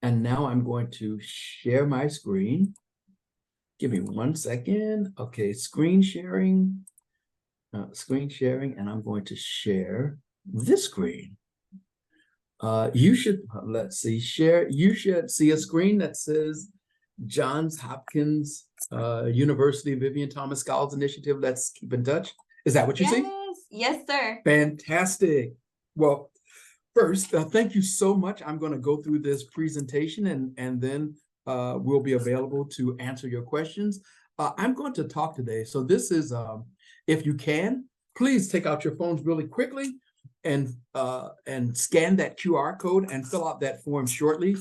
And now I'm going to share my screen. Give me 1 second. Okay, screen sharing, and I'm going to share this screen. You should, let's see, share. You should see a screen that says Johns Hopkins University Vivian Thomas Scholars Initiative. Let's keep in touch. Is that what you see? Yes, sir. Fantastic. Well, first, thank you so much. I'm going to go through this presentation and then we'll be available to answer your questions. I'm going to talk today. So this is, if you can, please take out your phones really quickly and scan that QR code and fill out that form shortly.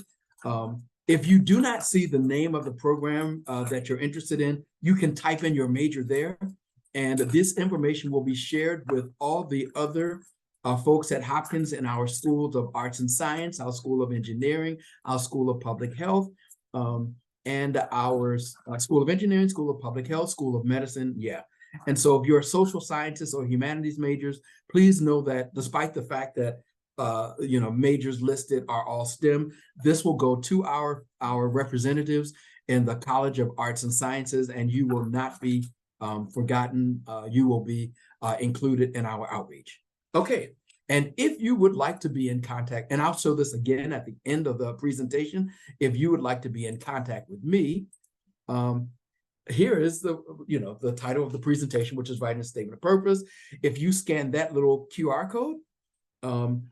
If you do not see the name of the program that you're interested in, you can type in your major there. And this information will be shared with all the other folks at Hopkins in our schools of arts and science, our school of engineering, our school of public health, and our school of engineering, school of public health, school of medicine. Yeah. And so if you're a social scientist or humanities majors, please know that despite the fact that majors listed are all STEM, this will go to our representatives in the College of Arts and Sciences, and you will not be forgotten. You will be included in our outreach. Okay, and if you would like to be in contact, and I'll show this again at the end of the presentation, if you would like to be in contact with me, here is the title of the presentation, which is writing a statement of purpose. If you scan that little QR code,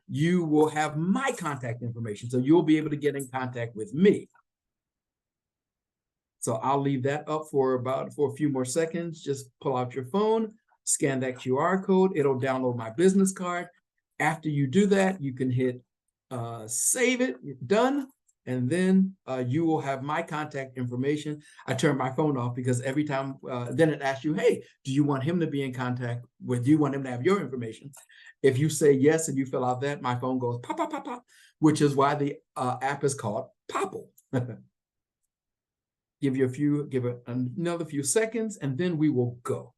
you will have my contact information. So you'll be able to get in contact with me. So I'll leave that up for a few more seconds. Just pull out your phone, scan that QR code. It'll download my business card. After you do that, you can hit save it, done. And then you will have my contact information. I turn my phone off because every time, then it asks you, hey, do you want him to be in contact with you? Want him to have your information? If you say yes and you fill out that, my phone goes pop, pop, pop, pop, which is why the app is called Popple. Give it another few seconds, and then we will go.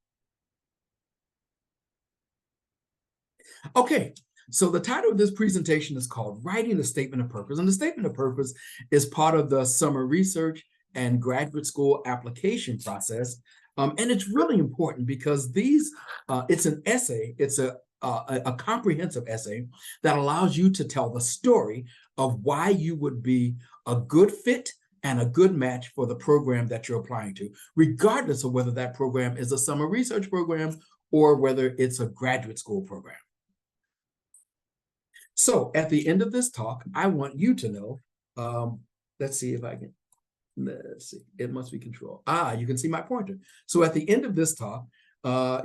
Okay. So the title of this presentation is called Writing the Statement of Purpose. And the Statement of Purpose is part of the summer research and graduate school application process. And it's really important because it's an essay, it's a comprehensive essay that allows you to tell the story of why you would be a good fit and a good match for the program that you're applying to, regardless of whether that program is a summer research program or whether it's a graduate school program. So at the end of this talk, I want you to know, let's see, it must be control. You can see my pointer. So at the end of this talk,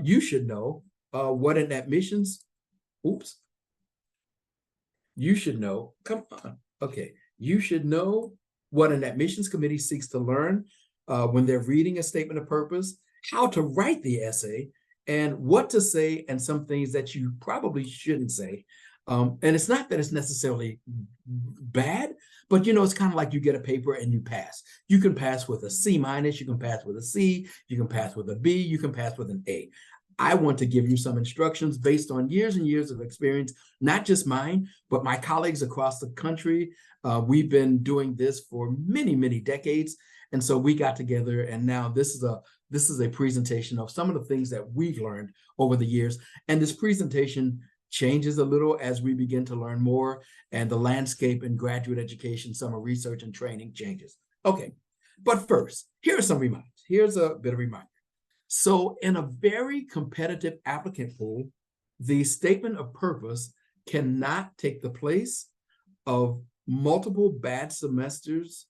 you should know what an admissions, you should know, come on, okay. You should know what an admissions committee seeks to learn when they're reading a statement of purpose, how to write the essay, and what to say, and some things that you probably shouldn't say. And it's not that it's necessarily bad, but it's kind of like you get a paper and you pass. You can pass with a C-, you can pass with a C, you can pass with a B, you can pass with an A. I want to give you some instructions based on years and years of experience, not just mine, but my colleagues across the country. We've been doing this for many, many decades. And so we got together, and now this is a presentation of some of the things that we've learned over the years. And this presentation changes a little as we begin to learn more, and the landscape in graduate education, summer research and training changes. Okay, but first, here are some reminders. Here's a bit of reminder. So in a very competitive applicant pool, the statement of purpose cannot take the place of multiple bad semesters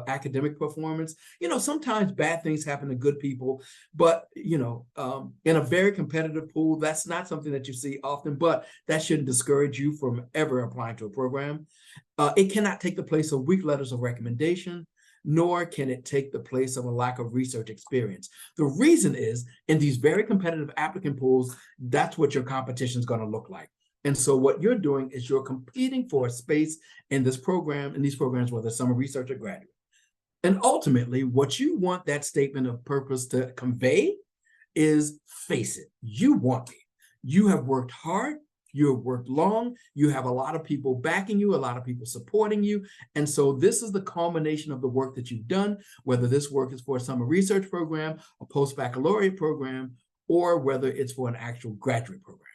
academic performance. Sometimes bad things happen to good people, but in a very competitive pool, that's not something that you see often, but that shouldn't discourage you from ever applying to a program. It cannot take the place of weak letters of recommendation, nor can it take the place of a lack of research experience. The reason is, in these very competitive applicant pools, that's what your competition is going to look like. And so what you're doing is you're competing for a space in this program, in these programs, whether summer research or graduate. And ultimately, what you want that statement of purpose to convey is, face it, you want it. You have worked hard, You've worked long, you have a lot of people backing you, a lot of people supporting you. And so this is the culmination of the work that you've done, whether this work is for a summer research program, a post-baccalaureate program, or whether it's for an actual graduate program.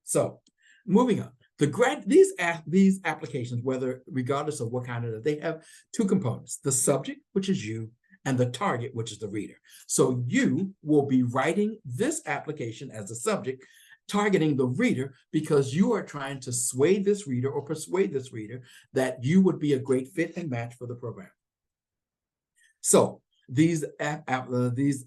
So moving on. These applications, whether regardless of what kind of, they have two components: the subject, which is you, and the target, which is the reader. So you will be writing this application as a subject, targeting the reader, because you are trying to sway this reader or persuade this reader that you would be a great fit and match for the program. So these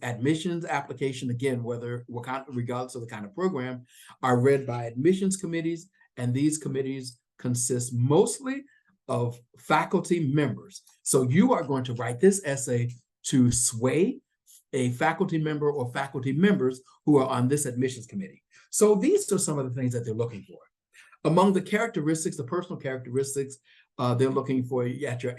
admissions application, again, regardless of the kind of program, are read by admissions committees, and these committees consist mostly of faculty members. So you are going to write this essay to sway a faculty member or faculty members who are on this admissions committee. So these are some of the things that they're looking for. Among the characteristics, the personal characteristics, they're looking for at your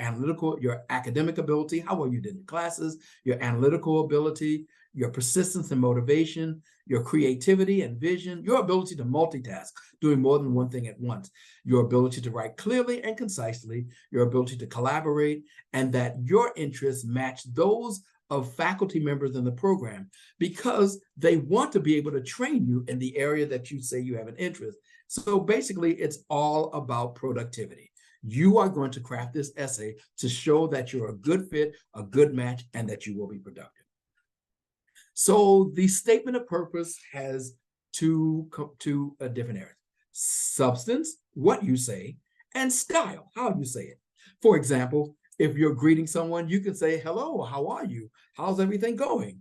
academic ability, how well you did in classes, your analytical ability, your persistence and motivation, your creativity and vision, your ability to multitask, doing more than one thing at once, your ability to write clearly and concisely, your ability to collaborate, and that your interests match those of faculty members in the program, because they want to be able to train you in the area that you say you have an interest. So basically, it's all about productivity. You are going to craft this essay to show that you're a good fit, a good match, and that you will be productive. So the statement of purpose has two different areas: substance, what you say, and style, how you say it. For example, if you're greeting someone, you can say, "Hello, how are you? How's everything going?"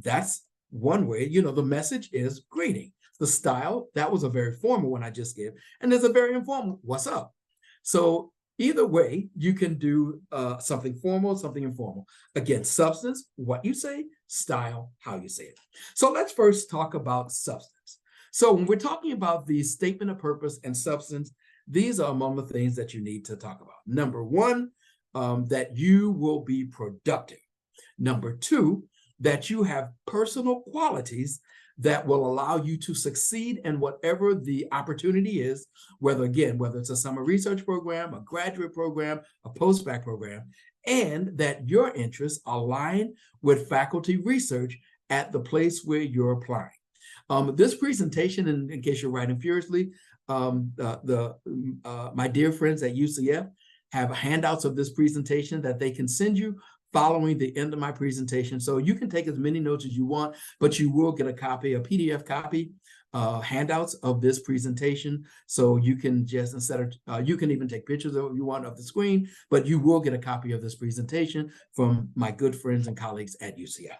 That's one way. The message is greeting. The style, that was a very formal one I just gave, and there's a very informal, "What's up?" So either way, you can do something formal, something informal. Again, substance, what you say; style, how you say it. So let's first talk about substance. So when we're talking about the statement of purpose and substance, these are among the things that you need to talk about. Number one, that you will be productive. Number two, that you have personal qualities that will allow you to succeed in whatever the opportunity is, whether it's a summer research program, a graduate program, a post-bac program, and that your interests align with faculty research at the place where you're applying. This presentation, in case you're writing furiously, my dear friends at UCF have handouts of this presentation that they can send you following the end of my presentation. So you can take as many notes as you want, but you will get a PDF copy, handouts of this presentation. So you can just, you can even take pictures of what you want of the screen, but you will get a copy of this presentation from my good friends and colleagues at UCF.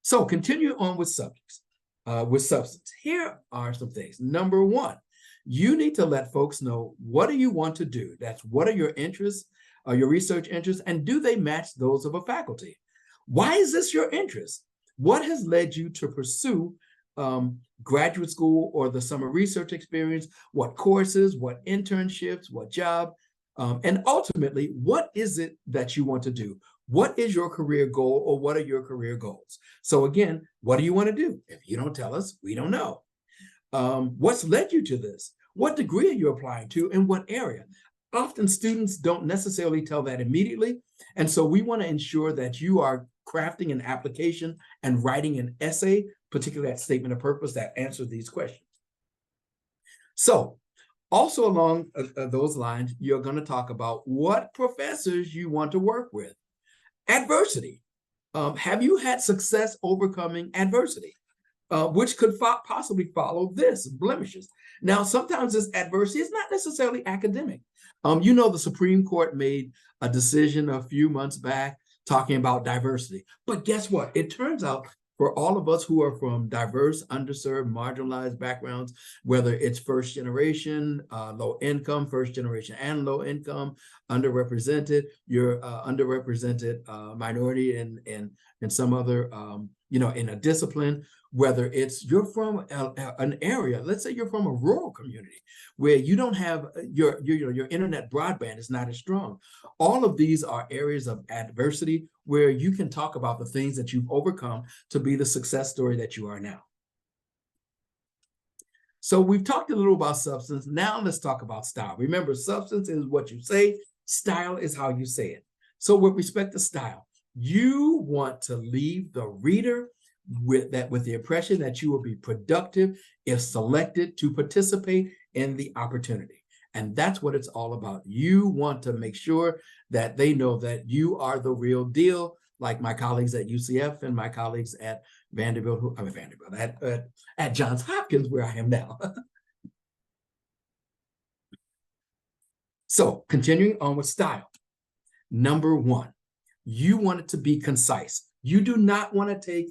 So continue on with subjects, with substance. Here are some things. Number one, you need to let folks know, what do you want to do? That's what are your interests, your research interests, and do they match those of a faculty? Why is this your interest? What has led you to pursue graduate school or the summer research experience? What courses, what internships, what job? And ultimately, what is it that you want to do? What is your career goal, or what are your career goals? So again, what do you want to do? If you don't tell us, we don't know. What's led you to this? What degree are you applying to, and what area? Often students don't necessarily tell that immediately. And so we want to ensure that you are crafting an application and writing an essay, particularly that statement of purpose, that answers these questions. So also along those lines, you're going to talk about what professors you want to work with. Adversity. Have you had success overcoming adversity? Which could possibly follow this, blemishes. Now, sometimes this adversity is not necessarily academic. The Supreme Court made a decision a few months back talking about diversity. But guess what? It turns out for all of us who are from diverse, underserved, marginalized backgrounds, whether it's first generation, low income, first generation and low income, underrepresented, you're underrepresented minority in some other, in a discipline, whether it's you're from an area, let's say you're from a rural community where you don't have your internet broadband is not as strong. All of these are areas of adversity where you can talk about the things that you've overcome to be the success story that you are now. So we've talked a little about substance. Now let's talk about style. Remember, substance is what you say. Style is how you say it. So with respect to style, you want to leave the reader with the impression that you will be productive if selected to participate in the opportunity. And that's what it's all about. You want to make sure that they know that you are the real deal, like my colleagues at UCF and my colleagues at Vanderbilt, at Johns Hopkins, where I am now. So continuing on with style. Number one, you want it to be concise. You do not want to take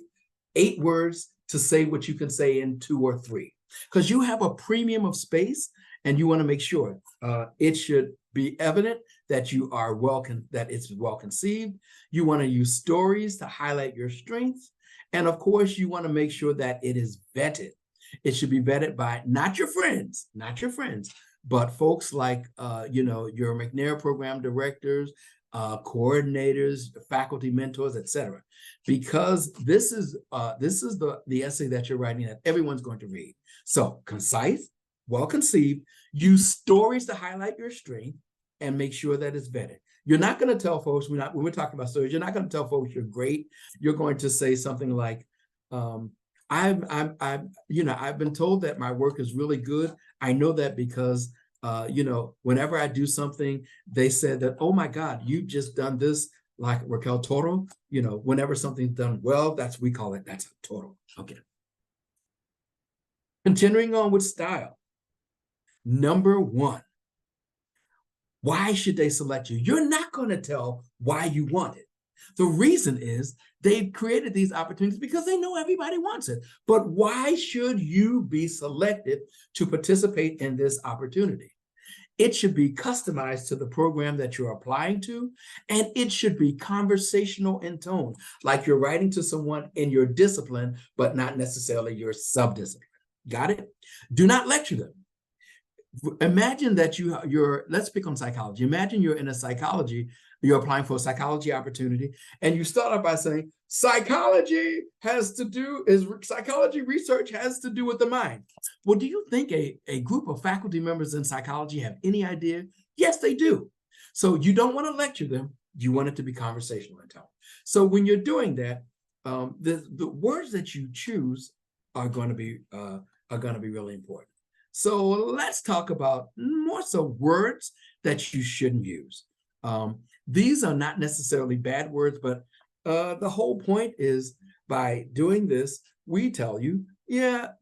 8 words to say what you can say in 2 or 3, because you have a premium of space and you want to make sure it should be evident that you are that it's well conceived. You want to use stories to highlight your strengths. And of course, you want to make sure that it is vetted. It should be vetted by not your friends, but folks like, your McNair program directors, coordinators, faculty mentors, etc. Because this is the essay that you're writing that everyone's going to read. So concise, well conceived, use stories to highlight your strength, and make sure that it's vetted. You're not going to tell folks, when we're talking about stories, you're not going to tell folks you're great. You're going to say something like, I've been told that my work is really good. I know that because whenever I do something, they said that, oh my God, you've just done this, like Raquel Toro, whenever something's done well, that's a Toro. Okay. Continuing on with style. Number one, why should they select you? You're not going to tell why you want it. The reason is they've created these opportunities because they know everybody wants it. But why should you be selected to participate in this opportunity? It should be customized to the program that you're applying to, and it should be conversational in tone, like you're writing to someone in your discipline, but not necessarily your subdiscipline. Got it? Do not lecture them. Imagine that let's pick on psychology. Imagine you're you're applying for a psychology opportunity, and you start off by saying, psychology research has to do with the mind. Well, do you think a group of faculty members in psychology have any idea? Yes, they do. So you don't want to lecture them. You want it to be conversational in tone. So when you're doing that, the words that you choose are going to be really important. So let's talk about more so words that you shouldn't use. These are not necessarily bad words, but the whole point is, by doing this, we tell you,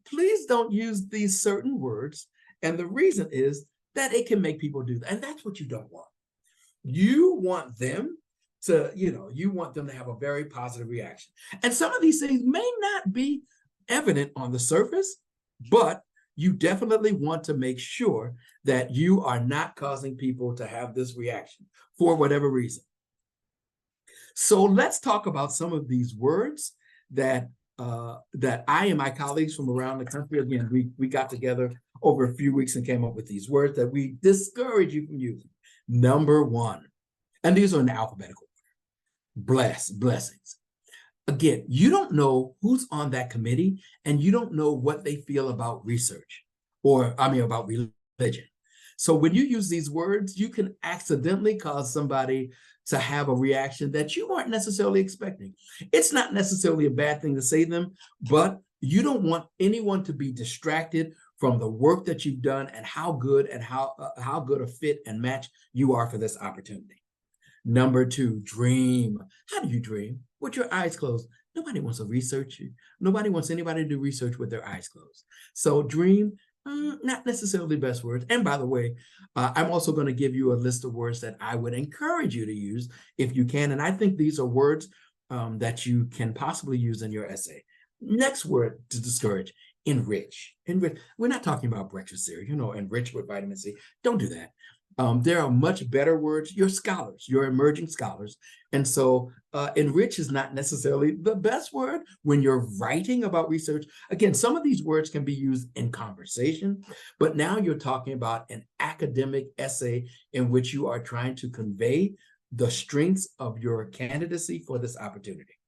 please don't use these certain words. And the reason is that it can make people do that. And that's what you don't want. You want them to have a very positive reaction. And some of these things may not be evident on the surface, but you definitely want to make sure that you are not causing people to have this reaction for whatever reason. So let's talk about some of these words that I and my colleagues from around the country, again, we got together over a few weeks and came up with these words that we discourage you from using. Number one, and these are in alphabetical order: blessings. Again, you don't know who's on that committee, and you don't know what they feel about research, about religion. So when you use these words, you can accidentally cause somebody to have a reaction that you weren't necessarily expecting. It's not necessarily a bad thing to say them, but you don't want anyone to be distracted from the work that you've done and how good a fit and match you are for this opportunity. Number two, dream. How do you dream? With your eyes closed. Nobody wants to research you. Nobody wants anybody to do research with their eyes closed. So dream, not necessarily the best words. And by the way, I'm also going to give you a list of words that I would encourage you to use if you can. And I think these are words that you can possibly use in your essay. Next word to discourage: enrich. Enrich. We're not talking about breakfast cereal, enrich with vitamin C. Don't do that. There are much better words. You're scholars, you're emerging scholars. And so enrich is not necessarily the best word when you're writing about research. Again, some of these words can be used in conversation, but now you're talking about an academic essay in which you are trying to convey the strengths of your candidacy for this opportunity.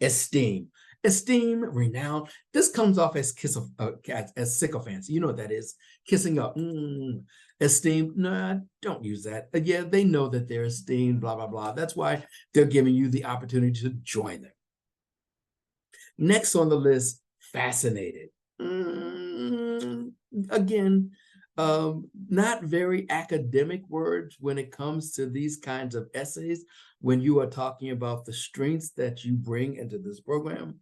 Esteem. Esteem, renown. This comes off as as sycophancy. You know what that is? Kissing up. Esteem. Nah, don't use that. Yeah, they know that they're esteemed, blah, blah, blah. That's why they're giving you the opportunity to join them. Next on the list, fascinated. Again, not very academic words when it comes to these kinds of essays, when you are talking about the strengths that you bring into this program.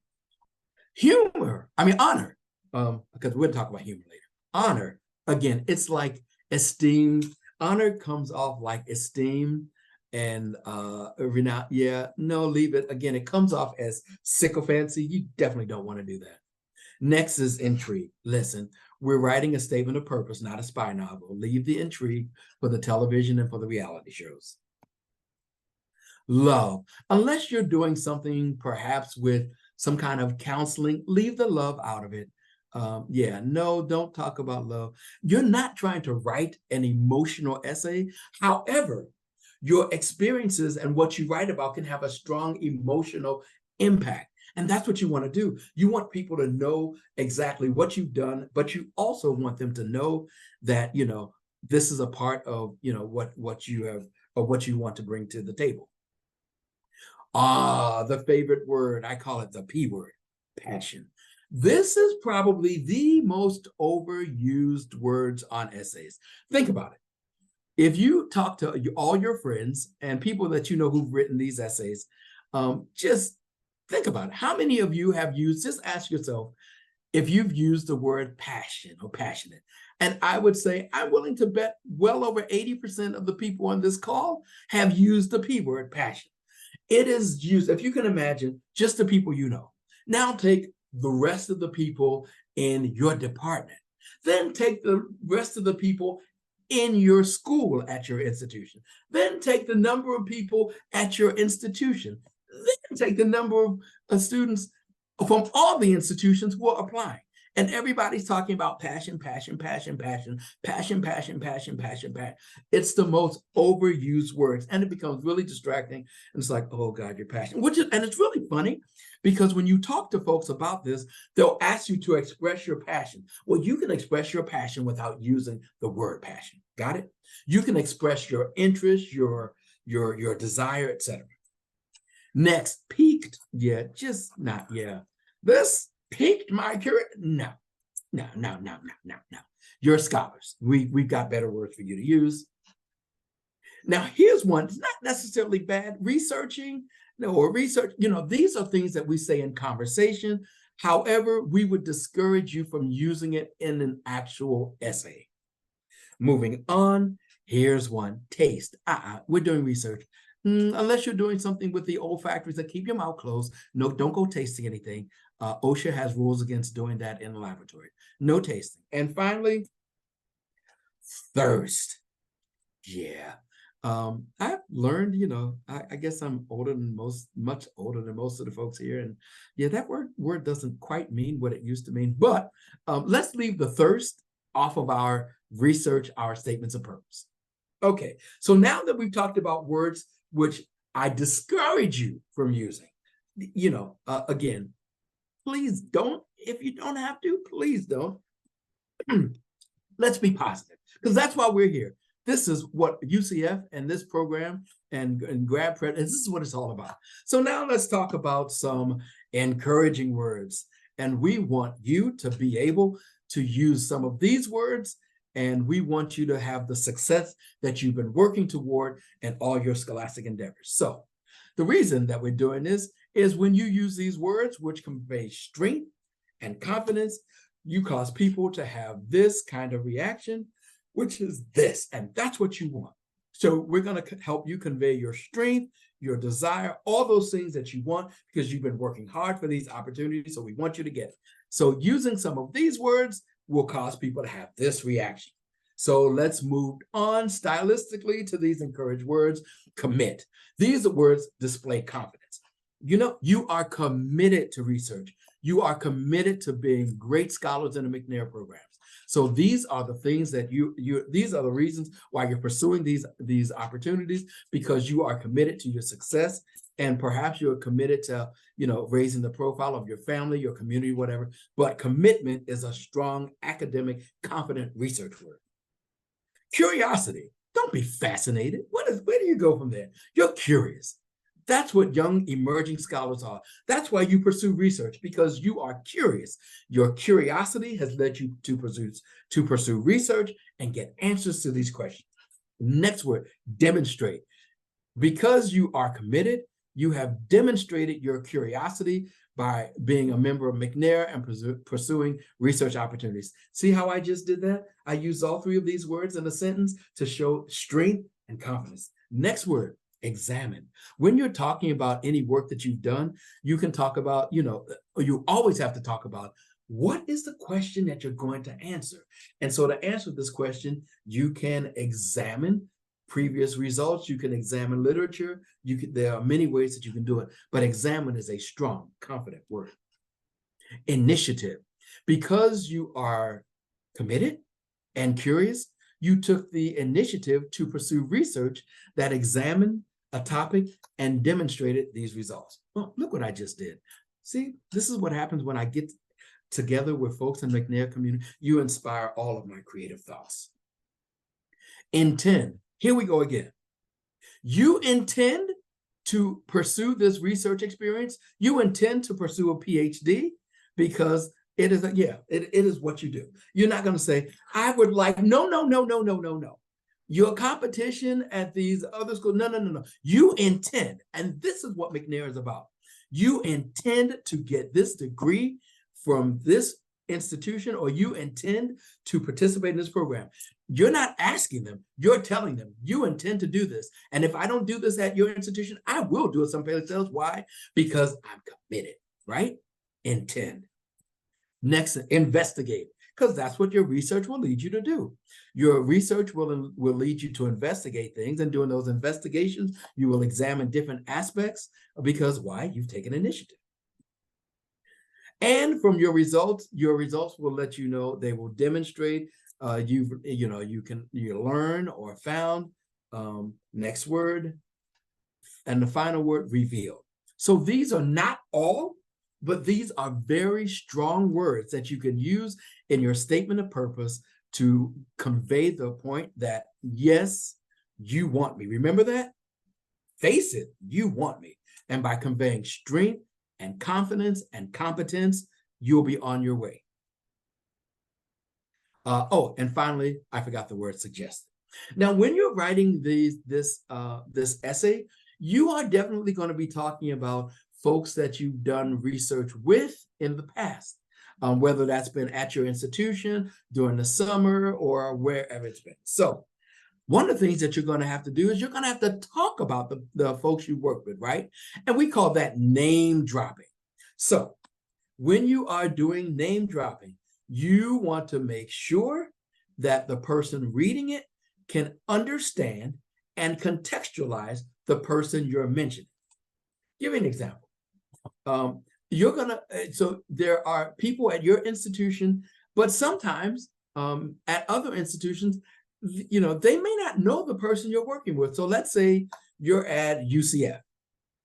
Humor, honor, because we'll talk about humor later. Honor, again, it's like esteem. Honor comes off like esteem and renown. Yeah, no, leave it. Again, it comes off as sycophancy. You definitely don't want to do that. Next is intrigue. Listen, we're writing a statement of purpose, not a spy novel. Leave the intrigue for the television and for the reality shows. Love, unless you're doing something perhaps with some kind of counseling, leave the love out of it. Yeah, no, don't talk about love. You're not trying to write an emotional essay. However, your experiences and what you write about can have a strong emotional impact. And that's what you want to do. You want people to know exactly what you've done, but you also want them to know that, this is a part of, what you have or what you want to bring to the table. The favorite word, I call it the P word, passion. This is probably the most overused words on essays. Think about it. If you talk to all your friends and people that you know who've written these essays, just think about it. How many of you have used, just ask yourself if you've used the word passion or passionate. And I would say I'm willing to bet well over 80% of the people on this call have used the P word, passion. It is used, if you can imagine, just the people you know. Now take the rest of the people in your department. Then take the rest of the people in your school at your institution. Then take the number of people at your institution. Then take the number of students from all the institutions who are applying. And everybody's talking about passion, passion, passion, passion, passion, passion, passion, passion, passion. It's the most overused words, and it becomes really distracting. And it's like, oh God, you're passionate. And it's really funny because when you talk to folks about this, they'll ask you to express your passion. Well, you can express your passion without using the word passion. Got it? You can express your interest, your desire, etc. Next, piqued. Yeah, just not, yeah. This piqued my curiosity. No. You're scholars. We've got better words for you to use. Now, here's one. It's not necessarily bad. Researching, or research, these are things that we say in conversation. However, we would discourage you from using it in an actual essay. Moving on, here's one. Taste. We're doing research. Unless you're doing something with the olfactories that keep your mouth closed. No, don't go tasting anything. OSHA has rules against doing that in the laboratory. No tasting. And finally, thirst. Yeah. I've learned, I guess I'm much older than most of the folks here. And yeah, that word doesn't quite mean what it used to mean. But let's leave the thirst off of our research, our statements of purpose. Okay, so now that we've talked about words which I discourage you from using, again, please don't. If you don't have to, please don't. Let's be positive, because that's why we're here. This is what UCF and this program and grad prep, and this is what it's all about. So now let's talk about some encouraging words. And we want you to be able to use some of these words, and we want you to have the success that you've been working toward in all your scholastic endeavors. So the reason that we're doing this is when you use these words, which convey strength and confidence, you cause people to have this kind of reaction, which is this, and that's what you want. So we're going to help you convey your strength, your desire, all those things that you want, because you've been working hard for these opportunities, so we want you to get it. So using some of these words will cause people to have this reaction. So let's move on stylistically to these encouraged words. Commit. These words display confidence. You are committed to research. You are committed to being great scholars in the McNair programs. So these are the things that these are the reasons why you're pursuing these opportunities, because you are committed to your success, and perhaps you're committed to, raising the profile of your family, your community, whatever. But commitment is a strong academic, confident research word. Curiosity. Don't be fascinated. Where do you go from there? You're curious. That's what young emerging scholars are. That's why you pursue research, because you are curious. Your curiosity has led you to pursue research and get answers to these questions. Next word, demonstrate. Because you are committed, you have demonstrated your curiosity by being a member of McNair and pursuing research opportunities. See how I just did that? I used all three of these words in a sentence to show strength and confidence. Next word, examine. When you're talking about any work that you've done, you can talk about, you always have to talk about, what is the question that you're going to answer? And so to answer this question, you can examine previous results, you can examine literature, there are many ways that you can do it, but examine is a strong, confident word. Initiative. Because you are committed and curious, you took the initiative to pursue research that examined a topic and demonstrated these results. Well, look what I just did. See, this is what happens when I get together with folks in the McNair community. You inspire all of my creative thoughts. Intend. Here we go again. You intend to pursue this research experience. You intend to pursue a PhD because it is, it is what you do. You're not going to say, I would like, no. Your competition at these other schools, no. You intend, and this is what McNair is about. You intend to get this degree from this institution, or you intend to participate in this program. You're not asking them, you're telling them you intend to do this. And if I don't do this at your institution, I will do it someplace else. Why? Because I'm committed, right? Intend. Next, investigate, because that's what your research will lead you to do. Your research will lead you to investigate things, and during those investigations, you will examine different aspects, because why? You've taken initiative. And from your results will let you know, they will demonstrate you learn or found. Next word, and the final word, reveal. So these are not all, but these are very strong words that you can use in your statement of purpose to convey the point that, yes, you want me. Remember that? Face it, you want me. And by conveying strength and confidence and competence, you'll be on your way. And finally, I forgot the word suggested. Now, when you're writing this essay, you are definitely going to be talking about folks that you've done research with in the past, whether that's been at your institution, during the summer, or wherever it's been. So one of the things that you're going to have to do is you're going to have to talk about the folks you work with, right? And we call that name dropping. So when you are doing name dropping, you want to make sure that the person reading it can understand and contextualize the person you're mentioning. Give me an example. So there are people at your institution, but sometimes at other institutions, they may not know the person you're working with. So let's say you're at UCF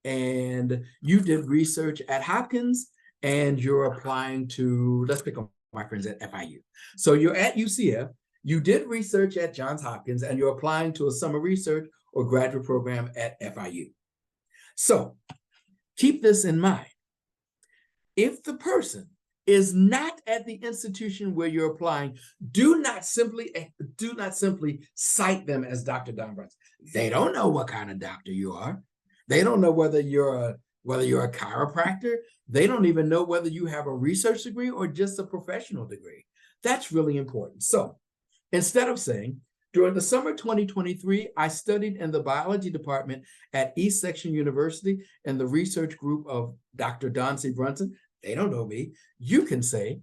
and you did research at Hopkins and you're applying to, let's pick up my friends at FIU. So you're at UCF, you did research at Johns Hopkins, and you're applying to a summer research or graduate program at FIU. So keep this in mind. If the person is not at the institution where you're applying, do not simply cite them as Dr. Don Brunson. They don't know what kind of doctor you are. They don't know whether you're a chiropractor. They don't even know whether you have a research degree or just a professional degree. That's really important. So instead of saying, during the summer 2023, I studied in the biology department at East Section University in the research group of Dr. Don C. Brunson. They don't know me. You can say,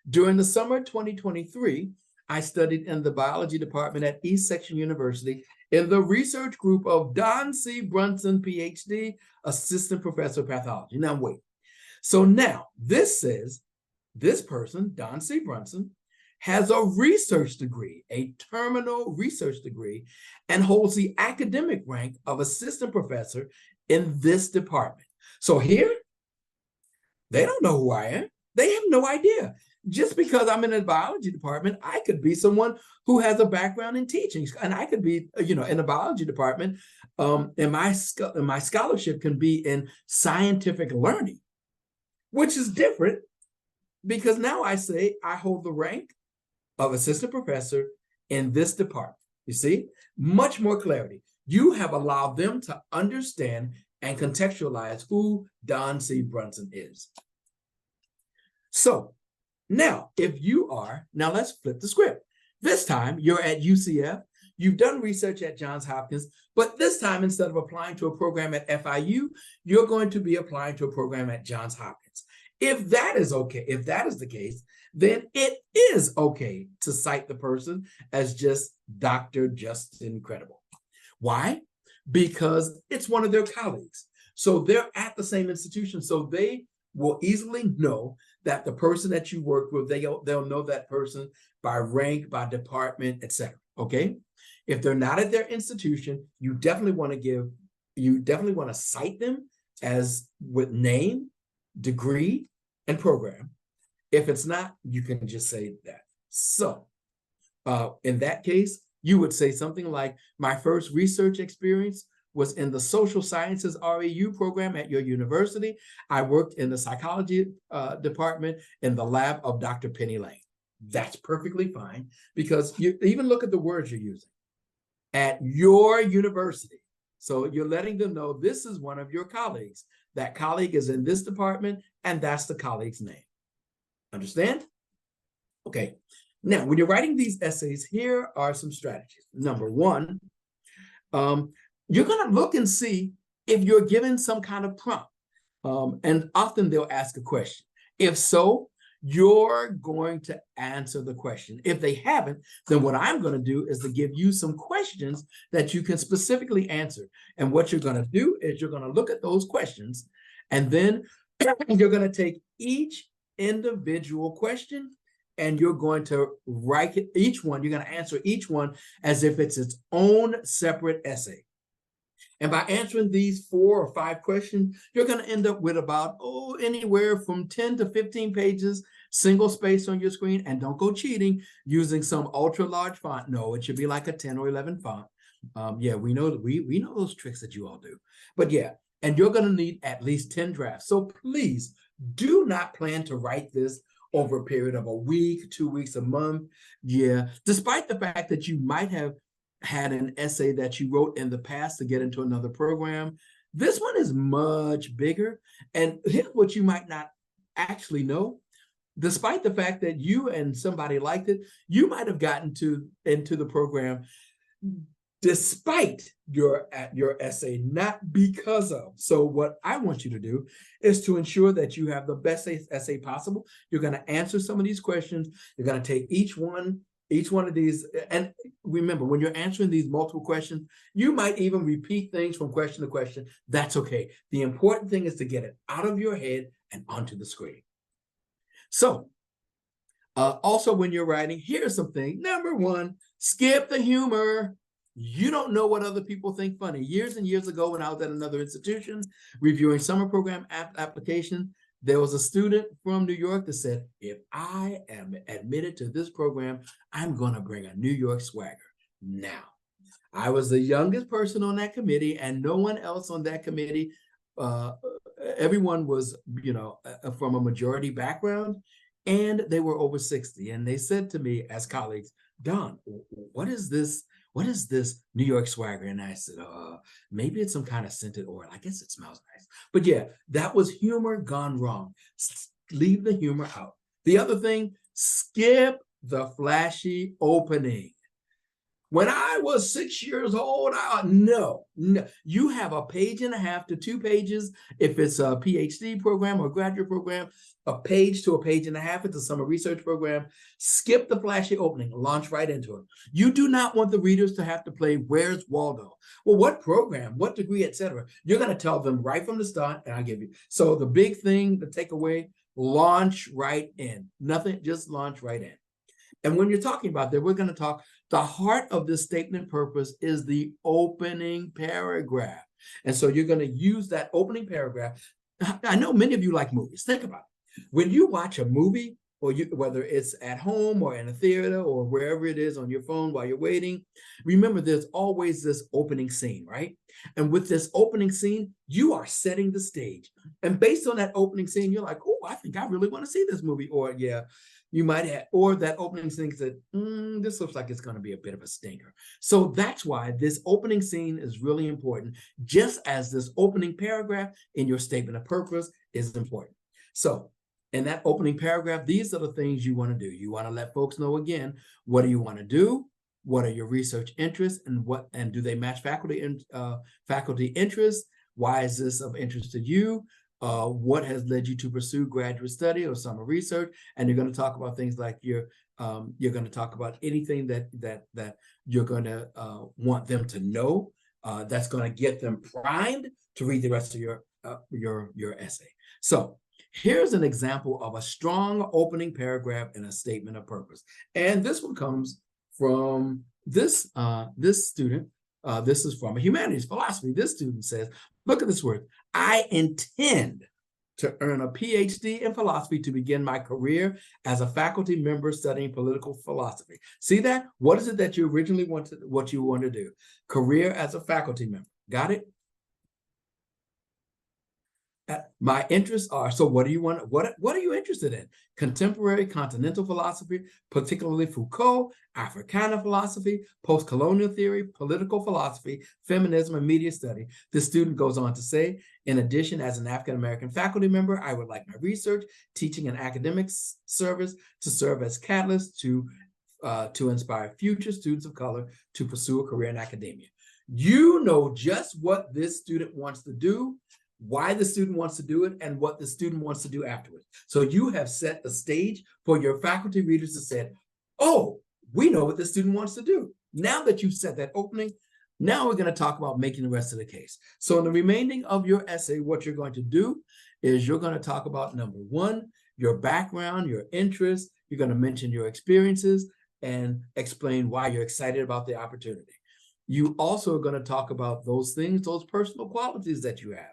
during the summer 2023, I studied in the biology department at East Section University in the research group of Don C. Brunson, PhD, Assistant Professor of Pathology. Now, wait. So now this says, this person, Don C. Brunson, has a research degree, a terminal research degree, and holds the academic rank of assistant professor in this department. So here, they don't know who I am. They have no idea. Just because I'm in the biology department, I could be someone who has a background in teaching, and I could be, in the biology department, and my scholarship can be in scientific learning, which is different because now I say I hold the rank of assistant professor in this department. You see, much more clarity. You have allowed them to understand and contextualize who Don C. Brunson is. So now, now let's flip the script. This time you're at UCF, you've done research at Johns Hopkins, but this time instead of applying to a program at FIU, you're going to be applying to a program at Johns Hopkins. If that is okay, if that is the case, then it is okay to cite the person as just Dr. Justin Credible. Why? Because it's one of their colleagues. So they're at the same institution, so they will easily know that the person that you work with, they'll know that person by rank, by department, etc. Okay? If they're not at their institution, you definitely want to cite them as with name, degree, and program. If it's not, you can just say that. So in that case, you would say something like, my first research experience was in the social sciences REU program at your university. I worked in the psychology department in the lab of Dr. Penny Lane. That's perfectly fine, because you even look at the words you're using. At your university. So you're letting them know this is one of your colleagues. That colleague is in this department, and that's the colleague's name. Understand? Okay. Now, when you're writing these essays, here are some strategies. Number one, you're going to look and see if you're given some kind of prompt. And often they'll ask a question. If so, you're going to answer the question. If they haven't, then what I'm going to do is to give you some questions that you can specifically answer. And what you're going to do is you're going to look at those questions, and then you're going to take each individual question and you're going to write each one. You're going to answer each one as if it's its own separate essay. And by answering these 4 or 5 questions, you're going to end up with about, anywhere from 10 to 15 pages, single space on your screen. And don't go cheating using some ultra large font. No, it should be like a 10 or 11 font. Yeah, we know those tricks that you all do. But yeah, and you're going to need at least 10 drafts. So please do not plan to write this over a period of a week, 2 weeks, a month. Yeah, despite the fact that you might have had an essay that you wrote in the past to get into another program, this one is much bigger. And here's what you might not actually know. Despite the fact that you and somebody liked it, you might have gotten into the program despite your essay, not because of. So what I want you to do is to ensure that you have the best essay possible. You're going to answer some of these questions. You're going to take each one of these. And remember, when you're answering these multiple questions, you might even repeat things from question to question. That's okay. The important thing is to get it out of your head and onto the screen. So also when you're writing, here's something. Number one, skip the humor. You don't know what other people think funny. Years and years ago, when I was at another institution reviewing summer program application, there was a student from New York that said, if I am admitted to this program, I'm going to bring a New York swagger. Now, I was the youngest person on that committee, and no one else on that committee, everyone was, from a majority background, and they were over 60. And they said to me as colleagues, Don, what is this New York swagger? And I said, maybe it's some kind of scented oil. I guess it smells nice. But yeah, that was humor gone wrong. Leave the humor out. The other thing, skip the flashy opening. When I was 6 years old, no. You have a page and a half to 2 pages if it's a PhD program or graduate program, a page to a page and a half if it's a summer research program. Skip the flashy opening, launch right into it. You do not want the readers to have to play Where's Waldo? Well, what program, what degree, etc. You're going to tell them right from the start, and I'll give you. So the big thing, the takeaway, launch right in. Nothing, just launch right in. And when you're talking about that, we're going to talk, the heart of this statement of purpose is the opening paragraph. And so you're going to use that opening paragraph. I know many of you like movies. Think about it. When you watch a movie, or whether it's at home or in a theater or wherever it is on your phone while you're waiting, remember there's always this opening scene, right? And with this opening scene, you are setting the stage. And based on that opening scene, you're like, oh, I think I really want to see this movie. Or yeah, you might have, or that opening scene said, this looks like it's going to be a bit of a stinker. So that's why this opening scene is really important, just as this opening paragraph in your statement of purpose is important. So in that opening paragraph, these are the things you want to do. You want to let folks know, again, what do you want to do? What are your research interests, and do they match faculty interests? Why is this of interest to you? What has led you to pursue graduate study or summer research? And you're going to talk about things like you're going to talk about anything that you're going to want them to know. That's going to get them primed to read the rest of your essay. So here's an example of a strong opening paragraph in a statement of purpose. And this one comes from this student. This is from a humanities philosophy. This student says, look at this word, I intend to earn a PhD in philosophy to begin my career as a faculty member studying political philosophy. See that? What is it that you originally wanted, what you want to do? Career as a faculty member. Got it? My interests are, so what do you want? What are you interested in? Contemporary continental philosophy, particularly Foucault, Africana philosophy, post-colonial theory, political philosophy, feminism, and media study. The student goes on to say, in addition, as an African-American faculty member, I would like my research, teaching, and academic service to serve as catalyst to inspire future students of color to pursue a career in academia. You know just what this student wants to do, why the student wants to do it, and what the student wants to do afterwards. So you have set the stage for your faculty readers to say, oh, we know what the student wants to do. Now that you've set that opening, now we're going to talk about making the rest of the case. So in the remaining of your essay, what you're going to do is you're going to talk about, number one, your background, your interests. You're going to mention your experiences and explain why you're excited about the opportunity. You also are going to talk about those things, those personal qualities that you have.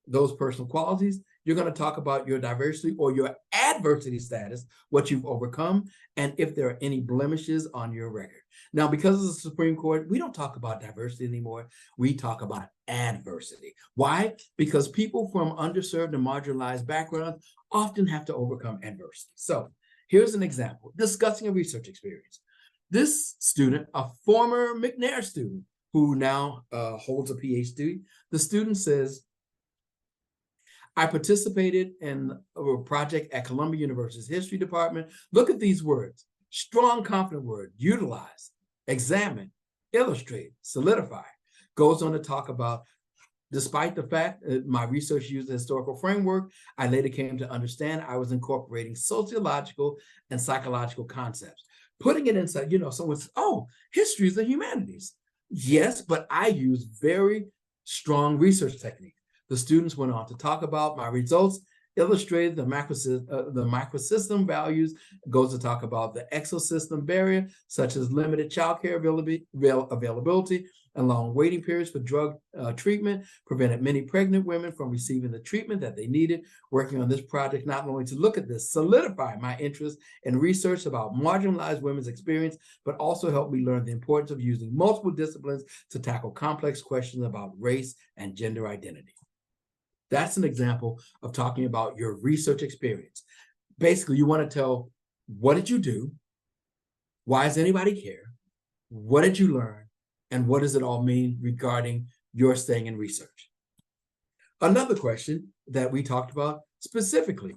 Those personal qualities, you're going to talk about your diversity or your adversity status, what you've overcome, and if there are any blemishes on your record. Now, because of the Supreme Court, we don't talk about diversity anymore. We talk about adversity. Why? Because people from underserved and marginalized backgrounds often have to overcome adversity. So here's an example, discussing a research experience. This student, a former McNair student who now holds a PhD, the student says, I participated in a project at Columbia University's history department. Look at these words: strong, confident word, utilize, examine, illustrate, solidify. Goes on to talk about, despite the fact that my research used a historical framework, I later came to understand I was incorporating sociological and psychological concepts. Putting it inside, someone says, oh, history is the humanities. Yes, but I use very strong research techniques. The students went on to talk about my results, illustrated the microsystem values, goes to talk about the exosystem barrier, such as limited childcare availability and long waiting periods for drug treatment, prevented many pregnant women from receiving the treatment that they needed. Working on this project, not only to look at this, solidify my interest in research about marginalized women's experience, but also help me learn the importance of using multiple disciplines to tackle complex questions about race and gender identity. That's an example of talking about your research experience. Basically, you want to tell, what did you do? Why does anybody care? What did you learn? And what does it all mean regarding your staying in research? Another question that we talked about specifically,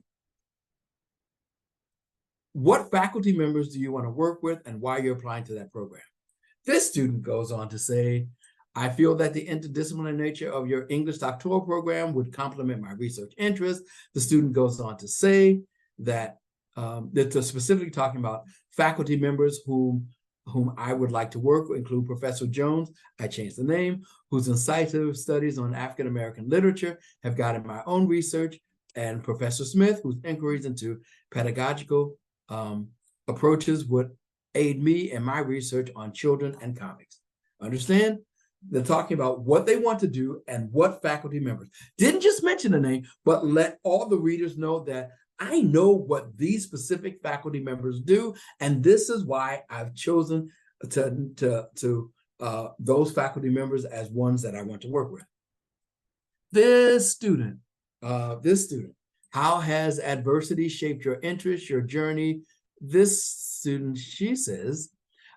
what faculty members do you want to work with and why you're applying to that program? This student goes on to say, I feel that the interdisciplinary nature of your English doctoral program would complement my research interests. The student goes on to say that they're specifically talking about faculty members whom I would like to work with, include Professor Jones, I changed the name, whose incisive studies on African-American literature have guided my own research, and Professor Smith, whose inquiries into pedagogical approaches would aid me in my research on children and comics. Understand? They're talking about what they want to do and what faculty members. Didn't just mention the name, but let all the readers know that I know what these specific faculty members do, and this is why I've chosen those faculty members as ones that I want to work with. This student, how has adversity shaped your interests, your journey? This student, she says,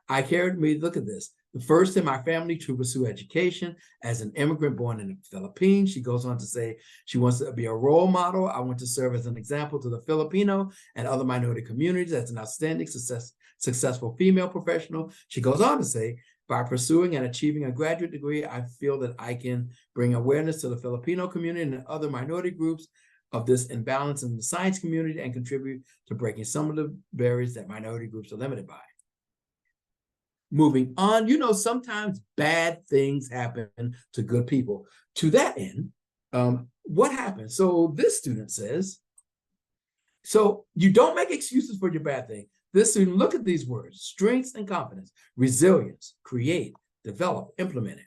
I carried me, look at this, the first in my family to pursue education as an immigrant born in the Philippines. She goes on to say she wants to be a role model. I want to serve as an example to the Filipino and other minority communities as an outstanding, successful female professional. She goes on to say, by pursuing and achieving a graduate degree, I feel that I can bring awareness to the Filipino community and other minority groups of this imbalance in the science community and contribute to breaking some of the barriers that minority groups are limited by. Moving on, sometimes bad things happen to good people. To that end, what happened? So this student says, so you don't make excuses for your bad thing. This student, look at these words: strengths and confidence, resilience, create, develop, implement it.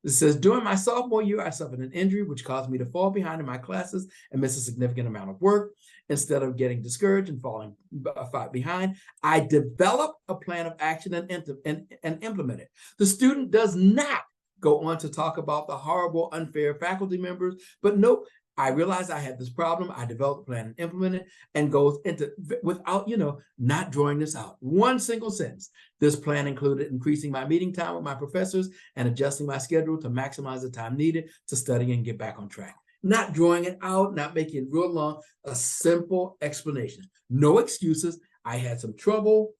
It says, during my sophomore year, I suffered an injury which caused me to fall behind in my classes and miss a significant amount of work. Instead of getting discouraged and falling behind, I developed a plan of action and implement it. The student does not go on to talk about the horrible, unfair faculty members, but nope, I realized I had this problem. I developed a plan and implemented it, and goes into, without, not drawing this out. One single sentence. This plan included increasing my meeting time with my professors and adjusting my schedule to maximize the time needed to study and get back on track. Not drawing it out, not making it real long, a simple explanation. No excuses. I had some trouble.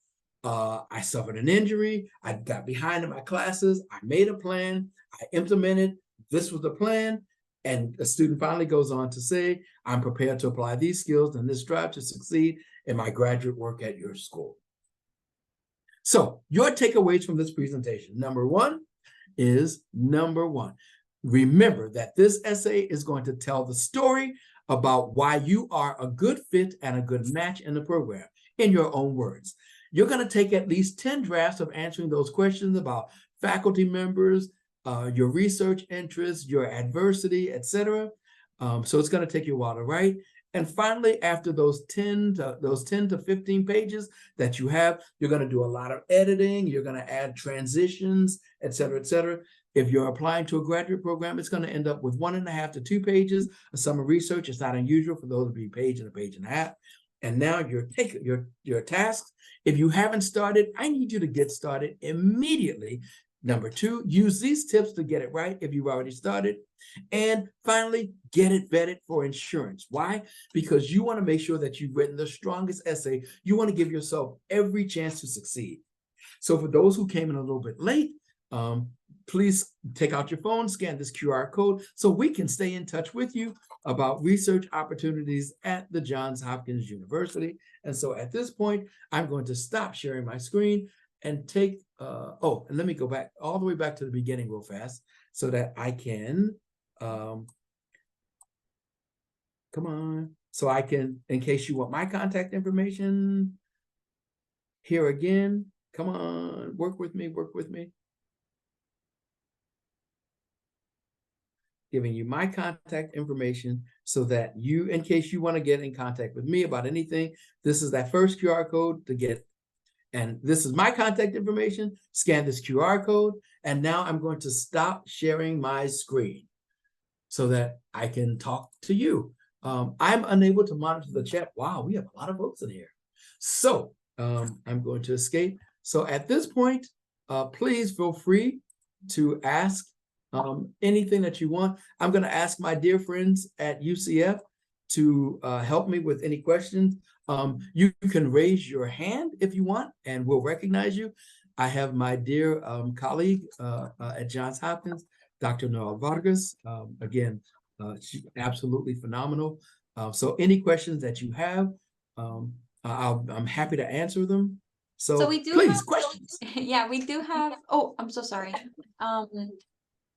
I suffered an injury. I got behind in my classes. I made a plan. I implemented. This was the plan. And the student finally goes on to say, I'm prepared to apply these skills and this drive to succeed in my graduate work at your school. So your takeaways from this presentation. Number one, remember that this essay is going to tell the story about why you are a good fit and a good match in the program in your own words. You're going to take at least 10 drafts of answering those questions about faculty members, your research interests, your adversity, etc. So it's going to take you a while to write. And finally, after those 10 to 15 pages that you have, you're going to do a lot of editing. You're going to add transitions, etc., etc. If you're applying to a graduate program, it's going to end up with 1.5 to 2 pages of summer research. It's not unusual for those to be a page and a half. And now your tasks. If you haven't started, I need you to get started immediately. Number two, use these tips to get it right if you've already started. And finally, get it vetted for insurance. Why? Because you want to make sure that you've written the strongest essay. You want to give yourself every chance to succeed. So for those who came in a little bit late, please take out your phone, scan this QR code so we can stay in touch with you about research opportunities at the Johns Hopkins University. And so at this point, I'm going to stop sharing my screen and take, and let me go back all the way back to the beginning real fast so that I can, so I can, in case you want my contact information, here again, come on, work with me. Giving you my contact information so that you, in case you want to get in contact with me about anything, this is that first QR code to get. And this is my contact information. Scan this QR code. And now I'm going to stop sharing my screen so that I can talk to you. I'm unable to monitor the chat. Wow, we have a lot of folks in here. So I'm going to escape. So at this point, please feel free to ask anything that you want. I'm going to ask my dear friends at UCF to help me with any questions. You can raise your hand if you want, and we'll recognize you. I have my dear colleague at Johns Hopkins, Dr. Noel Vargas. Again, she's absolutely phenomenal. So any questions that you have, I'm happy to answer them. So we do please, questions. Yeah, we do have, oh, I'm so sorry.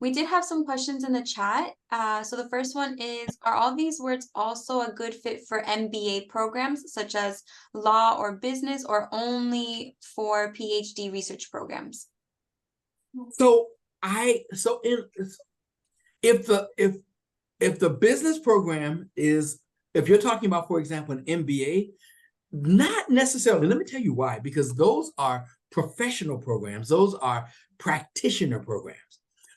We did have some questions in the chat. So the first one is, are all these words also a good fit for MBA programs, such as law or business, or only for PhD research programs? So if the business program is, if you're talking about, for example, an MBA, not necessarily. Let me tell you why. Because those are professional programs. Those are practitioner programs.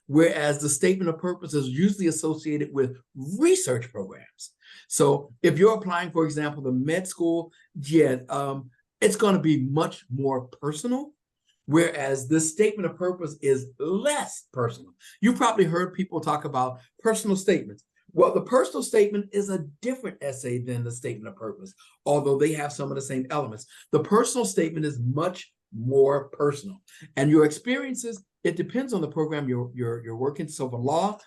Whereas the statement of purpose is usually associated with research programs. So if you're applying, for example, the med school, it's going to be much more personal. Whereas this statement of purpose is less personal. You probably heard people talk about personal statements. Well, the personal statement is a different essay than the statement of purpose, although they have some of the same elements. The personal statement is much more personal, and your experiences, it depends on the program you're working. So for law,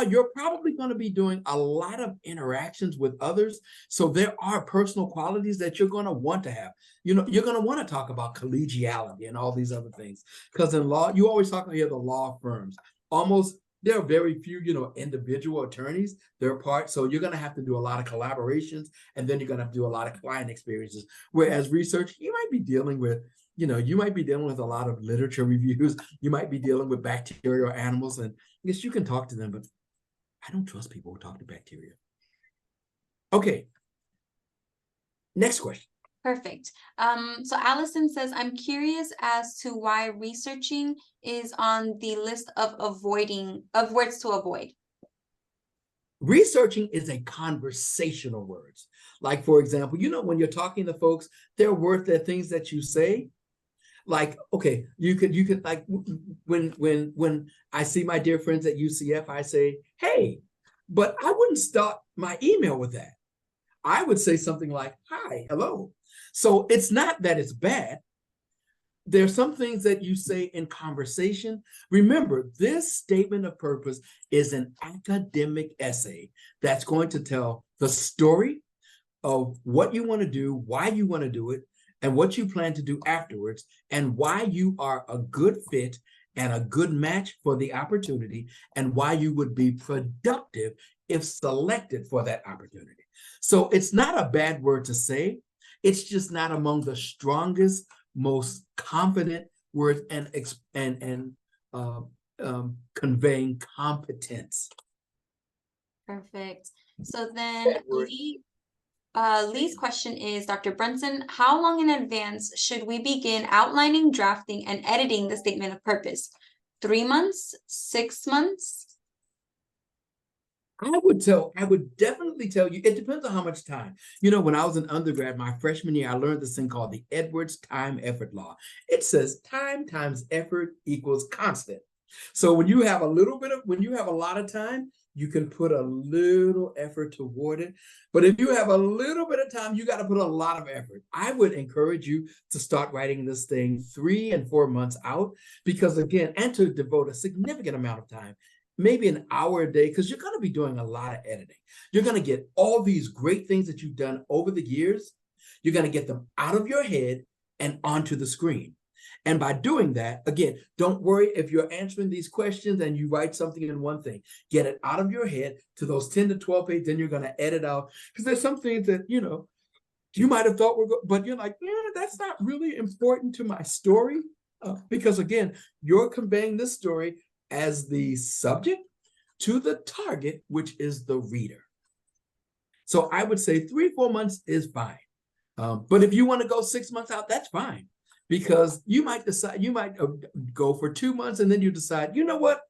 you're probably going to be doing a lot of interactions with others. So there are personal qualities that you're going to want to have. You're going to want to talk about collegiality and all these other things, because in law, you always talk about the law firms. There are very few, individual attorneys. They're part. So you're going to have to do a lot of collaborations, and then you're going to have to do a lot of client experiences. Whereas research, you might be dealing with a lot of literature reviews. You might be dealing with bacteria or animals, and yes, you can talk to them, but I don't trust people who talk to bacteria. Okay. Next question. Perfect. So Allison says, I'm curious as to why researching is on the list of words to avoid. Researching is a conversational words. Like, for example, when you're talking to folks, there are things that you say. Like, okay, you could like when I see my dear friends at UCF, I say, hey, but I wouldn't start my email with that. I would say something like, hi, hello. So it's not that it's bad. There's some things that you say in conversation. Remember, this statement of purpose is an academic essay that's going to tell the story of what you want to do, why you want to do it, and what you plan to do afterwards, and why you are a good fit and a good match for the opportunity, and why you would be productive if selected for that opportunity. So it's not a bad word to say. It's just not among the strongest, most confident words and conveying competence. Perfect. So then Lee's question is, Dr. Brunson, how long in advance should we begin outlining, drafting, and editing the statement of purpose? 3 months? 6 months? I would definitely tell you, it depends on how much time. When I was an undergrad, my freshman year, I learned this thing called the Edwards time effort law. It says time times effort equals constant. So when you have a lot of time, you can put a little effort toward it. But if you have a little bit of time, you got to put a lot of effort. I would encourage you to start writing this thing 3 and 4 months out, because again, and to devote a significant amount of time, maybe an hour a day, because you're going to be doing a lot of editing. You're going to get all these great things that you've done over the years. You're going to get them out of your head and onto the screen. And by doing that, again, don't worry if you're answering these questions and you write something in one thing. Get it out of your head to those 10 to 12 pages, then you're going to edit out. Because there's some things that, you might have thought were good, but you're like, that's not really important to my story. Because again, you're conveying this story as the subject to the target, which is the reader. So I would say 3-4 months is fine. But if you want to go 6 months out, that's fine. Because you might go for 2 months and then you decide, you know what?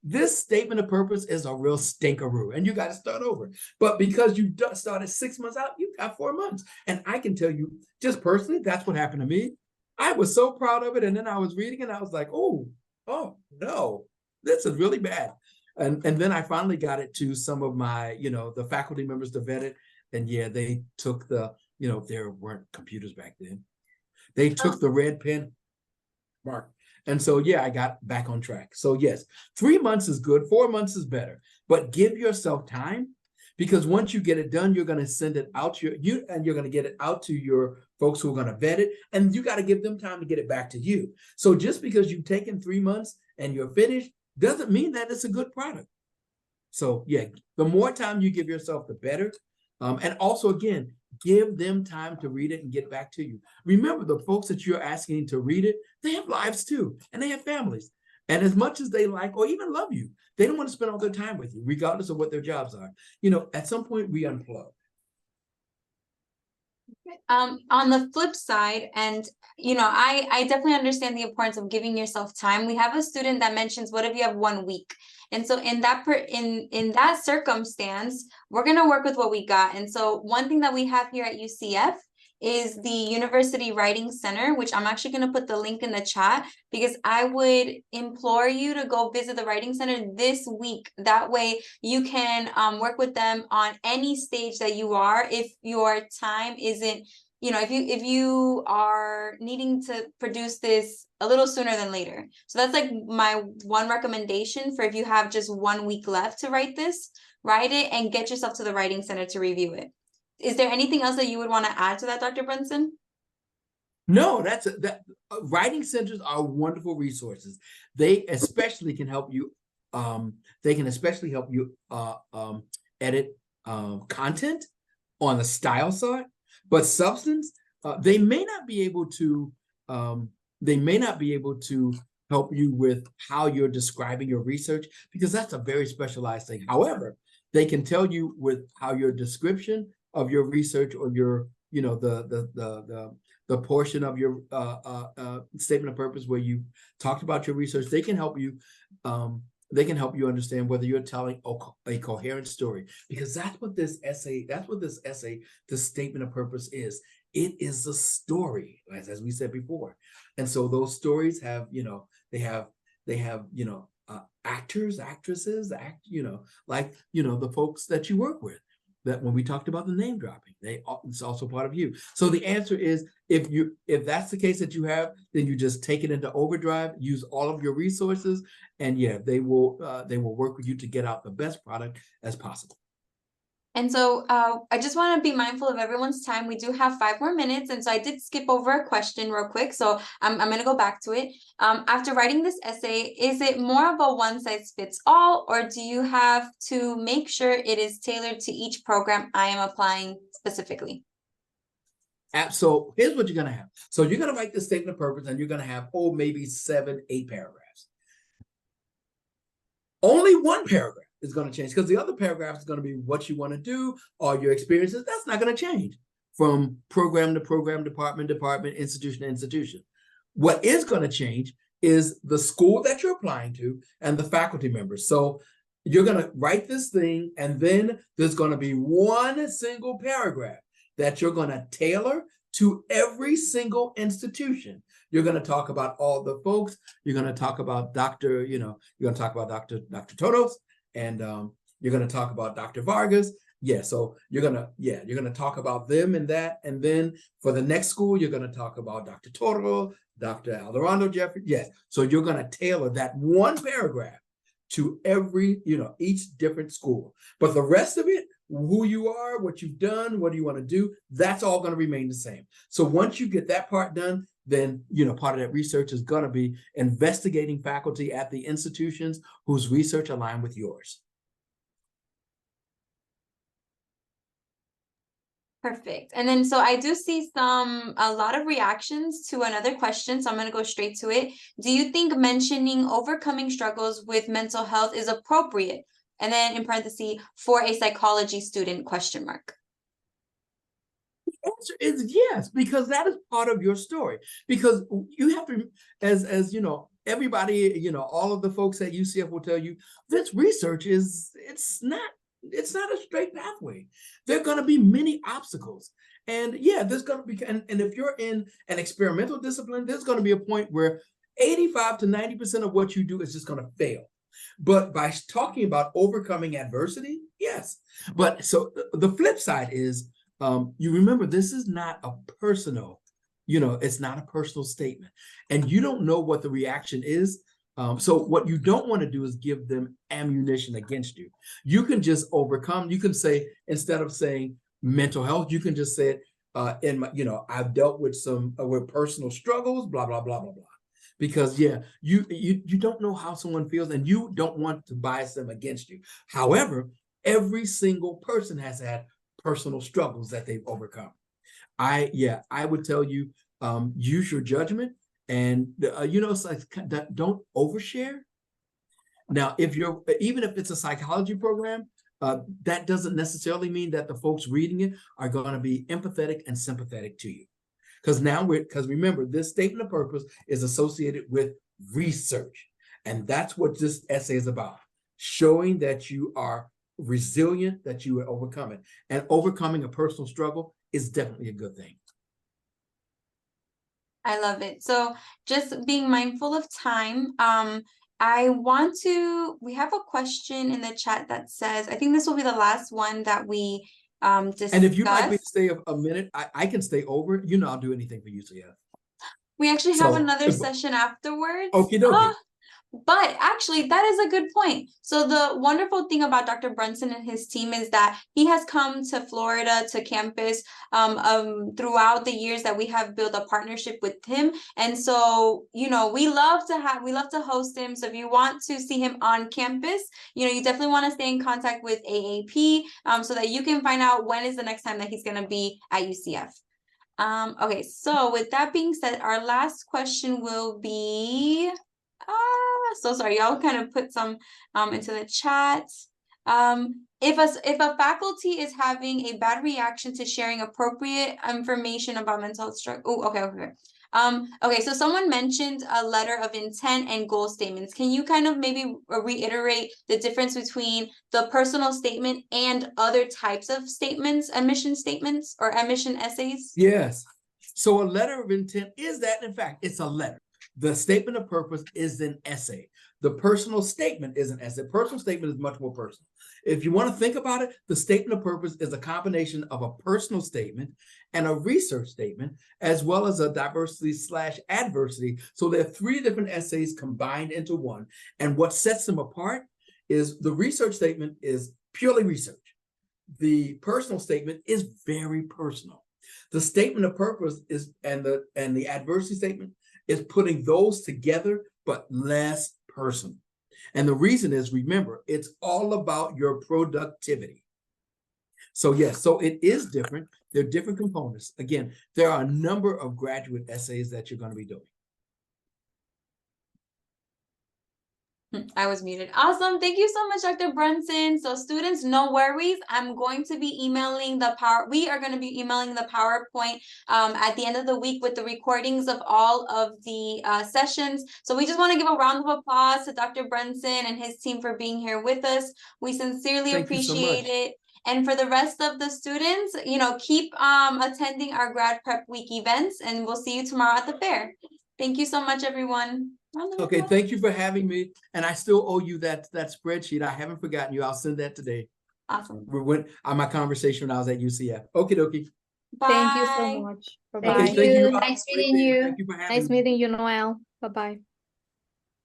This statement of purpose is a real stinkeroo and you got to start over. But because you started 6 months out, you got 4 months. And I can tell you, just personally, that's what happened to me. I was so proud of it. And then I was reading and I was like, oh no, this is really bad. And then I finally got it to some of my, the faculty members to vet it. And yeah, they took there weren't computers back then. They took the red pen mark. And so, yeah, I got back on track. So yes, 3 months is good. 4 months is better, but give yourself time, because once you get it done, you're going to send it out to you're going to get it out to your folks who are going to vet it, and you got to give them time to get it back to you. So just because you've taken 3 months and you're finished, doesn't mean that it's a good product. So yeah, the more time you give yourself, the better. And also, again, give them time to read it and get back to you. Remember, the folks that you're asking to read it, they have lives too, and they have families. And as much as they like or even love you, they don't want to spend all their time with you, regardless of what their jobs are. At some point, we unplug. On the flip side, and I definitely understand the importance of giving yourself time. We have a student that mentions, what if you have 1 week? And so in that circumstance, we're going to work with what we got. And so one thing that we have here at UCF is the University Writing Center, which I'm actually going to put the link in the chat, because I would implore you to go visit the Writing Center this week. That way you can work with them on any stage that you are. If your time isn't, if you are needing to produce this a little sooner than later. So that's like my one recommendation for if you have just 1 week left to write this, write it and get yourself to the Writing Center to review it. Is there anything else that you would want to add to that, Dr. Brunson? No, writing centers are wonderful resources. They especially can help you. Edit content on the style side, but substance, they may not be able to. They may not be able to help you with how you're describing your research, because that's a very specialized thing. However, they can tell you with how your description of your research, or your, the portion of your statement of purpose where you talked about your research. They can help you. They can help you understand whether you're telling a coherent story, because that's what this essay, the statement of purpose is. It is a story, as we said before. And so those stories have, they have actors, actresses, the folks that you work with. That when we talked about the name dropping, it's also part of you. So the answer is, if that's the case that you have, then you just take it into overdrive, use all of your resources, and yeah, they will work with you to get out the best product as possible. And so I just want to be mindful of everyone's time. We do have 5 more minutes. And so I did skip over a question real quick. So I'm going to go back to it. After writing this essay, is it more of a one-size-fits-all, or do you have to make sure it is tailored to each program I am applying specifically? So here's what you're going to have. So you're going to write the statement of purpose, and you're going to have, maybe 7, 8 paragraphs. Only one paragraph is going to change, because the other paragraph is going to be what you want to do, all your experiences. That's not going to change from program to program, department to department, institution to institution. What is going to change is the school that you're applying to and the faculty members. So you're going to write this thing, and then there's going to be one single paragraph that you're going to tailor to every single institution. You're going to talk about all the folks. You're going to talk about Dr. Todos, and you're going to talk about Dr. Vargas. Yeah, so you're going to talk about them and that. And then for the next school, you're going to talk about Dr. Toro, Dr. Alderando Jeffrey. Yes, so you're going to tailor that one paragraph to every, each different school. But the rest of it, who you are, what you've done, what do you want to do, that's all going to remain the same. So once you get that part done, then, part of that research is going to be investigating faculty at the institutions whose research align with yours. Perfect. And then, so I do see a lot of reactions to another question, so I'm going to go straight to it. Do you think mentioning overcoming struggles with mental health is appropriate? And then in parentheses, for a psychology student, ? The answer is yes, because that is part of your story. Because you have to, as everybody, all of the folks at UCF will tell you, this research it's not a straight pathway. There are going to be many obstacles. And yeah, there's going to be, and if you're in an experimental discipline, there's going to be a point where 85 to 90% of what you do is just going to fail. But by talking about overcoming adversity, yes. But so the flip side is, you remember, this is not a personal, it's not a personal statement, and you don't know what the reaction is. So what you don't want to do is give them ammunition against you. You can just overcome. You can say, instead of saying mental health, you can just say it, I've dealt with some with personal struggles, blah, blah, blah, blah, blah. because yeah, you don't know how someone feels, and you don't want to bias them against you. However, every single person has had personal struggles that they've overcome. I would tell you, use your judgment, and it's like, don't overshare. Now, even if it's a psychology program, that doesn't necessarily mean that the folks reading it are going to be empathetic and sympathetic to you. Because remember, this statement of purpose is associated with research. And that's what this essay is about, showing that you are resilient, that you are overcoming. And overcoming a personal struggle is definitely a good thing. I love it. So just being mindful of time, we have a question in the chat that says, I think this will be the last one that we discuss. And if you'd like me to stay a minute, I can stay over. I'll do anything for you, so yeah. We actually have another session afterwards. Okie dokie. But actually, that is a good point. So the wonderful thing about Dr. Brunson and his team is that he has come to Florida, to campus, throughout the years that we have built a partnership with him. And so, we love to host him. So if you want to see him on campus, you definitely want to stay in contact with AAP, so that you can find out when is the next time that he's going to be at UCF. Okay, so with that being said, our last question will be, so sorry, y'all kind of put some into the chat. If a faculty is having a bad reaction to sharing appropriate information about mental health struggle. Oh, okay. Okay, so someone mentioned a letter of intent and goal statements. Can you kind of maybe reiterate the difference between the personal statement and other types of statements, admission statements or admission essays? Yes. So a letter of intent is that, in fact, it's a letter. The statement of purpose is an essay. The personal statement is an essay. Personal statement is much more personal. If you want to think about it, the statement of purpose is a combination of a personal statement and a research statement, as well as a diversity/adversity. So there are three different essays combined into one. And what sets them apart is the research statement is purely research. The personal statement is very personal. The statement of purpose is, and the adversity statement is putting those together, but less personal. And the reason is, remember, it's all about your productivity. So yes, so it is different. There are different components. Again, there are a number of graduate essays that you're going to be doing. I was muted. Awesome. Thank you so much, Dr. Brunson. So students, no worries. I'm going to be emailing we are going to be emailing the PowerPoint at the end of the week with the recordings of all of the sessions. So we just want to give a round of applause to Dr. Brunson and his team for being here with us. We sincerely appreciate it. And for the rest of the students, keep attending our grad prep week events, and we'll see you tomorrow at the fair. Thank you so much, everyone. Okay, thank you for having me. And I still owe you that spreadsheet. I haven't forgotten you. I'll send that today. Awesome. We went on my conversation when I was at UCF. Okie dokie. Bye. Thank you so much. Bye-bye. Okay, thank you. Nice meeting you. Thank you for having me. Nice meeting you, Noel. Bye-bye.